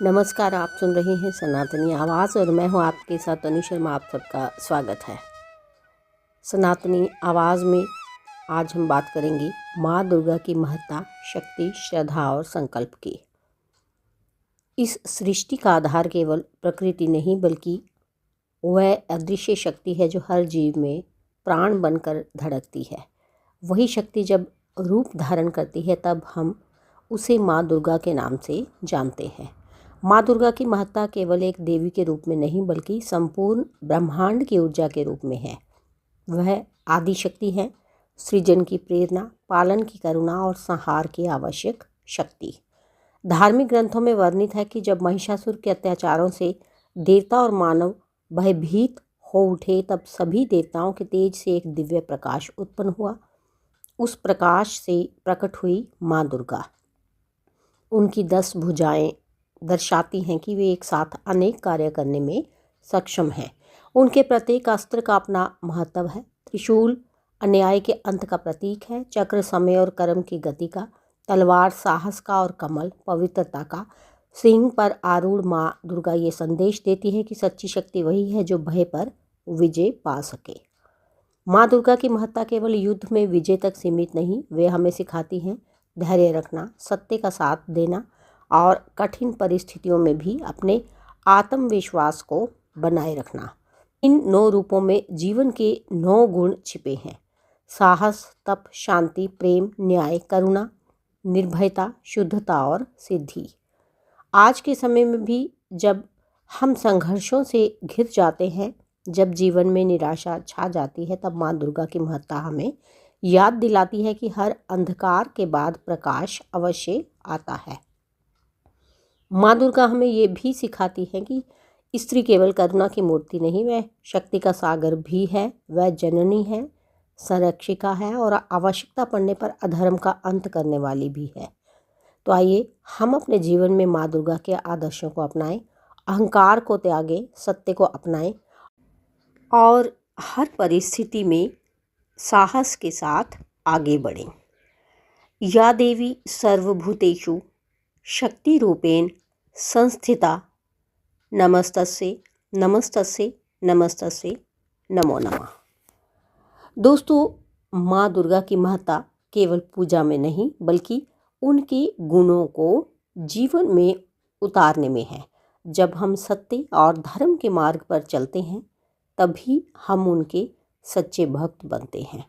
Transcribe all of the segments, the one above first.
नमस्कार, आप सुन रहे हैं सनातनी आवाज़ और मैं हूं आपके साथ तनु शर्मा। आप सबका स्वागत है। सनातनी आवाज़ में आज हम बात करेंगे माँ दुर्गा की महत्ता, शक्ति, श्रद्धा और संकल्प की। इस सृष्टि का आधार केवल प्रकृति नहीं बल्कि वह अदृश्य शक्ति है जो हर जीव में प्राण बनकर धड़कती है। वही शक्ति जब रूप धारण करती है तब हम उसे माँ दुर्गा के नाम से जानते हैं। माँ दुर्गा की महत्ता केवल एक देवी के रूप में नहीं बल्कि संपूर्ण ब्रह्मांड की ऊर्जा के रूप में है। वह आदि शक्ति है, सृजन की प्रेरणा, पालन की करुणा और संहार की आवश्यक शक्ति। धार्मिक ग्रंथों में वर्णित है कि जब महिषासुर के अत्याचारों से देवता और मानव भयभीत हो उठे तब सभी देवताओं के तेज से एक दिव्य प्रकाश उत्पन्न हुआ। उस प्रकाश से प्रकट हुई माँ दुर्गा। उनकी 10 भुजाएं दर्शाती हैं कि वे एक साथ अनेक कार्य करने में सक्षम हैं। उनके प्रत्येक अस्त्र का अपना महत्व है। त्रिशूल अन्याय के अंत का प्रतीक है, चक्र समय और कर्म की गति का, तलवार साहस का और कमल पवित्रता का। सिंह पर आरूढ़ माँ दुर्गा ये संदेश देती है कि सच्ची शक्ति वही है जो भय पर विजय पा सके। माँ दुर्गा की महत्ता केवल युद्ध में विजय तक सीमित नहीं, वे हमें सिखाती हैं धैर्य रखना, सत्य का साथ देना और कठिन परिस्थितियों में भी अपने आत्मविश्वास को बनाए रखना। इन 9 रूपों में जीवन के 9 गुण छिपे हैं: साहस, तप, शांति, प्रेम, न्याय, करुणा, निर्भयता, शुद्धता और सिद्धि। आज के समय में भी जब हम संघर्षों से घिर जाते हैं, जब जीवन में निराशा छा जाती है, तब माँ दुर्गा की महत्ता हमें याद दिलाती है कि हर अंधकार के बाद प्रकाश अवश्य आता है। माँ दुर्गा हमें ये भी सिखाती है कि स्त्री केवल करुणा की मूर्ति नहीं, वह शक्ति का सागर भी है। वह जननी है, संरक्षिका है और आवश्यकता पड़ने पर अधर्म का अंत करने वाली भी है। तो आइए हम अपने जीवन में माँ दुर्गा के आदर्शों को अपनाएं, अहंकार को त्यागें, सत्य को अपनाएं और हर परिस्थिति में साहस के साथ आगे बढ़ें। या देवी सर्वभूतेषु शक्ति रूपेण संस्थिता नमस्तस्यै नमस्तस्यै नमस्तस्यै नमो नमः। दोस्तों, माँ दुर्गा की महत्ता केवल पूजा में नहीं बल्कि उनके गुणों को जीवन में उतारने में है। जब हम सत्य और धर्म के मार्ग पर चलते हैं तभी हम उनके सच्चे भक्त बनते हैं।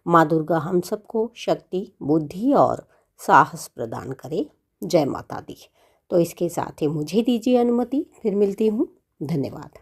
माँ दुर्गा हम सबको शक्ति, बुद्धि और साहस प्रदान करे। जय माता दी। तो इसके साथ ही मुझे दीजिए अनुमति, फिर मिलती हूँ। धन्यवाद।